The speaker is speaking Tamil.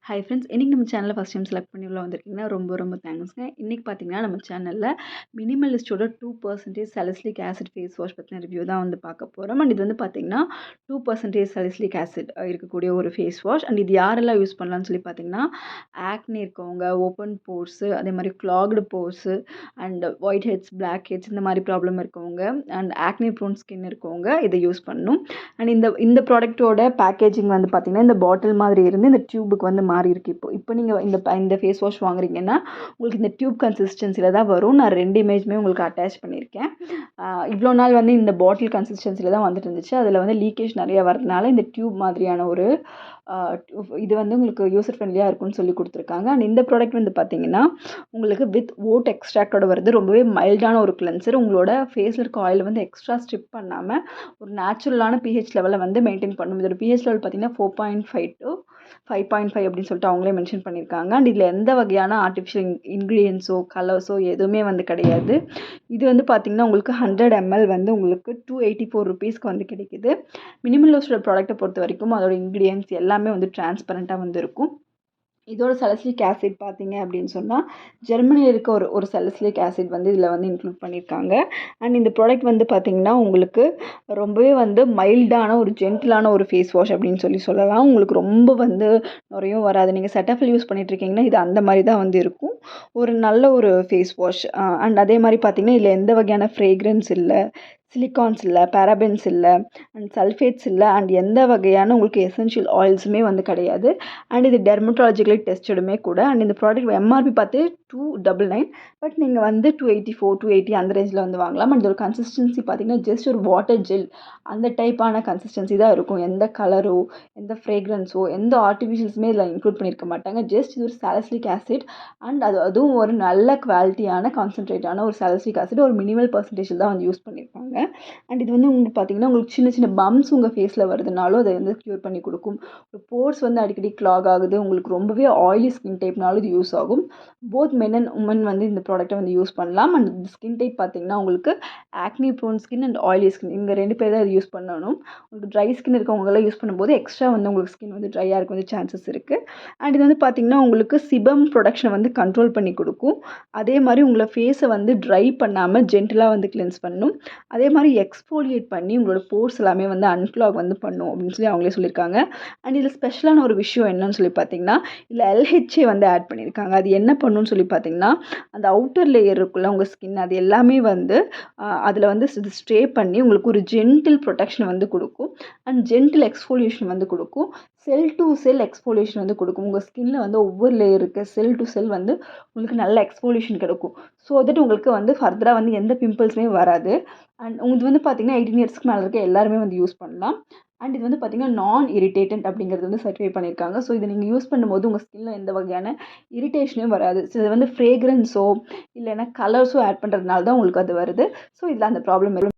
ஹாய் ஃப்ரெண்ட்ஸ், இன்றைக்கி நம்ம சேனலில் ஃபஸ்ட் டைம் செலக்ட் பண்ணி உள்ள வந்திருக்கீங்கன்னா ரொம்ப ரொம்ப தேங்க்ஸ்ங்க. இன்றைக்கி பார்த்தீங்கன்னா நம்ம சேனலில் மினிமலிஸ்ட்டோட 2% சாலிசிலிக் ஆசிட் ஃபேஸ் வாஷ் பற்றின ரிவ்யூ தான் வந்து பார்க்க போகிறோம். அண்ட் இது வந்து பார்த்தீங்கன்னா 2% சாலிசிலிக் ஆசிட் இருக்கக்கூடிய ஒரு ஃபேஸ் வாஷ். அண்ட் இது யாரெல்லாம் யூஸ் பண்ணலாம்னு சொல்லி பார்த்தீங்கன்னா, ஆக்னி இருக்கவங்க, ஓப்பன் போர்ஸு, அதே மாதிரி clogged pores and white heads, black heads இந்த மாதிரி ப்ராப்ளம் இருக்கவங்க அண்ட் ஆக்னி ப்ரோன் ஸ்கின் இருக்கவங்க இதை யூஸ் பண்ணணும். அண்ட் இந்த ப்ராடக்ட்டோட பேக்கேஜிங் வந்து பார்த்தீங்கன்னா இந்த பாட்டில் மாதிரி இருந்து இந்த டியூபுக்கு வந்து மாறி இருக்குது. இப்போ நீங்கள் இந்த ஃபேஸ் வாஷ் வாங்குறீங்கன்னா உங்களுக்கு இந்த டியூப் கன்சிஸ்டன்சியில் தான் வரும். நான் 2 இமேஜுமே உங்களுக்கு அட்டாச் பண்ணியிருக்கேன். இவ்வளோ நாள் வந்து இந்த பாட்டில் கன்சிஸ்டன்சியில் தான் வந்துட்டு இருந்துச்சு. அதில் வந்து லீக்கேஜ் நிறைய வரதுனால இந்த டியூப் மாதிரியான ஒரு இது வந்து உங்களுக்கு யூசர் ஃப்ரெண்ட்லியாக இருக்கும்னு சொல்லி கொடுத்துருக்காங்க. அண்ட் இந்த ப்ராடக்ட் வந்து பார்த்தீங்கன்னா உங்களுக்கு வித் ஓட் எக்ஸ்ட்ராக்டோட வருது. ரொம்பவே மைல்டான ஒரு கிளென்சர். உங்களோட ஃபேஸில் இருக்க ஆயில் வந்து எக்ஸ்ட்ரா ஸ்ட்ரிப் பண்ணாமல் ஒரு நேச்சுரலான பிஹெச் லெவலில் வந்து மெயின்டைன் பண்ணும். இதோட பிஹெச் லெவல் பார்த்தீங்கன்னா 4.5 to 5.5 அப்படின்னு சொல்லிட்டு அவங்களே மென்ஷன் பண்ணியிருக்காங்க. அண்ட் இதில் எந்த வகையான ஆர்டிஃபிஷியல் இன்க்ரீடியன்ஸோ கலர்ஸோ எதுவுமே வந்து கிடையாது. இது வந்து பார்த்திங்கன்னா உங்களுக்கு 100 ml வந்து உங்களுக்கு 284 ருபீஸ்க்கு வந்து கிடைக்குது. மினிமலிஸ்ட்டோட ப்ராடக்ட்டை பொறுத்த வரைக்கும் அதோட இன்க்ரீடியன்ஸ் எல்லாமே வந்து டிரான்ஸ்பரண்ட்டாக வந்து இருக்கும். இதோட சாலிசிலிக் ஆசிட் பார்த்தீங்க அப்படின்னு சொன்னால் ஜெர்மனியில் இருக்க ஒரு சாலிசிலிக் ஆசிட் வந்து இதில் வந்து இன்க்ளூட் பண்ணியிருக்காங்க. அண்ட் இந்த ப்ராடக்ட் வந்து பார்த்திங்கன்னா உங்களுக்கு ரொம்பவே வந்து மைல்டான ஒரு ஜென்டிலான ஒரு ஃபேஸ் வாஷ் அப்படின்னு சொல்லலாம். உங்களுக்கு ரொம்ப வந்து நிறையும் வராது. நீங்கள் செட்டஃபில் யூஸ் பண்ணிகிட்ருக்கீங்கன்னா இது அந்த மாதிரி தான் வந்து இருக்கும். ஒரு நல்ல ஒரு ஃபேஸ் வாஷ். அண்ட் அதே மாதிரி பார்த்திங்கன்னா இதில் எந்த வகையான ஃப்ரேக்ரன்ஸ் இல்லை, சிலிகான்ஸ் இல்லை, பேராபென்ஸ் இல்லை, அண்ட் சல்ஃபேட்ஸ் இல்லை, அண்ட் எந்த வகையான உங்களுக்கு எசென்ஷியல் ஆயில்ஸுமே வந்து கிடையாது. அண்ட் இது டெர்மட்டாலஜிக்கலி டெஸ்டடுமே கூட. அண்ட் இந்த ப்ராடக்ட் எம்ஆர்பி பார்த்து 299, பட் நீங்கள் வந்து 284 280 அந்த ரேஞ்சில் வந்து வாங்கலாம். அண்ட் இதோட கன்சிஸ்டன்சி பார்த்திங்கன்னா ஜஸ்ட் ஒரு வாட்டர் ஜெல் அந்த டைப்பான கன்சிஸ்டன்சி தான் இருக்கும். எந்த கலரோ எந்த ஃப்ரேக்ரன்ஸோ எந்த ஆர்டிஃபிஷியல்ஸுமே இதில் இன்க்ளூட் பண்ணியிருக்க மாட்டாங்க. ஜஸ்ட் இது ஒரு சாலிசிலிக் ஆசிட் அண்ட் அதுவும் ஒரு நல்ல குவாலிட்டியான கான்சன்ட்ரேட்டான ஒரு சாலிசிலிக் ஆசிட் ஒரு மினிமல் பர்சன்டேஜில் தான் வந்து யூஸ் பண்ணியிருப்பாங்க. அண்ட் இது வந்து உங்களுக்கு பார்த்திங்கன்னா உங்களுக்கு சின்ன சின்ன பம்ஸ் உங்கள் ஃபேஸில் வருதுனாலும் அதை வந்து க்யூர் பண்ணி கொடுக்கும். ஒரு போர்ஸ் வந்து அடிக்கடி கிளாக் ஆகுது, உங்களுக்கு ரொம்பவே ஆயிலி ஸ்கின் டைப்னாலும் இது யூஸ் ஆகும். போத் மென் அண்ட் உமன் வந்து இந்த ப்ராடக்ட்டை வந்து யூஸ் பண்ணலாம். அண்ட் இந்த ஸ்கின் டைப் பார்த்திங்கன்னா உங்களுக்கு acne prone skin and oily skin இங்கே 2 பேர் தான் இது யூஸ் பண்ணணும். உங்களுக்கு ட்ரை ஸ்கின் இருக்கவங்களாம் யூஸ் பண்ணும்போது எக்ஸ்ட்ரா வந்து உங்களுக்கு ஸ்கின் வந்து ட்ரையாக இருக்க வந்து சான்சஸ் இருக்குது. அண்ட் இது வந்து பார்த்திங்கன்னா உங்களுக்கு சிபம் ப்ரொடக்ஷனை வந்து கண்ட்ரோல் பண்ணி கொடுக்கும். அதே மாதிரி உங்களை ஃபேஸை வந்து ட்ரை பண்ணாமல் ஜென்டிலாக வந்து கிளென்ஸ் பண்ணணும். அதே மாதிரி எக்ஸ்ஃபோலியேட் பண்ணி உங்களோட போர்ஸ் எல்லாமே வந்து அன்க்ளாக் வந்து பண்ணும் அப்படின்னு சொல்லி அவங்களே சொல்லியிருக்காங்க. அண்ட் இதில் ஸ்பெஷலான ஒரு விஷயம் என்னன்னு சொல்லி பார்த்தீங்கன்னா இதில் எல்ஹெச்ஏ வந்து ஆட் பண்ணியிருக்காங்க. அது என்ன பண்ணுன்னு சொல்லி பார்த்தீங்கன்னா அந்த அவுட்டர் லேயர் இருக்குள்ள உங்கள் ஸ்கின் அது எல்லாமே வந்து அதில் வந்து இது ஸ்ட்ரே பண்ணி உங்களுக்கு ஒரு ஜென்டில் ப்ரொடெக்ஷன் வந்து கொடுக்கும். அண்ட் ஜென்டில் எக்ஸ்ஃபோலியேஷன் வந்து கொடுக்கும். செல் டு செல் எக்ஸ்ஃபோலியேஷன் வந்து கொடுக்கும். உங்கள் ஸ்கின்ல வந்து ஒவ்வொரு லேயர் இருக்க செல் டு செல் வந்து உங்களுக்கு நல்ல எக்ஸ்ஃபோலியேஷன் கிடைக்கும். ஸோ தட் உங்களுக்கு வந்து ஃபர்தராக வந்து எந்த பிம்பிள்ஸுமே வராது. அண்ட் இது வந்து பார்த்திங்கன்னா 18 இயர்ஸ்க்கு மேலே இருக்க எல்லாருமே வந்து யூஸ் பண்ணலாம். அண்ட் இது வந்து பார்த்திங்கன்னா நான் இரிட்டேட்டன்ட் அப்படிங்கிறது வந்து சர்டிஃபை பண்ணியிருக்காங்க. ஸோ இதை நீங்கள் யூஸ் பண்ணும்போது உங்கள் ஸ்கின்ல எந்த வகையான இரிட்டேஷனும் வராது. ஸோ இது வந்து ஃப்ரேக்ரன்ஸோ இல்லைன்னா கலர்ஸோ ஆட் பண்ணுறதுனால தான் உங்களுக்கு அது வருது. ஸோ இதில் அந்த ப்ராப்ளம்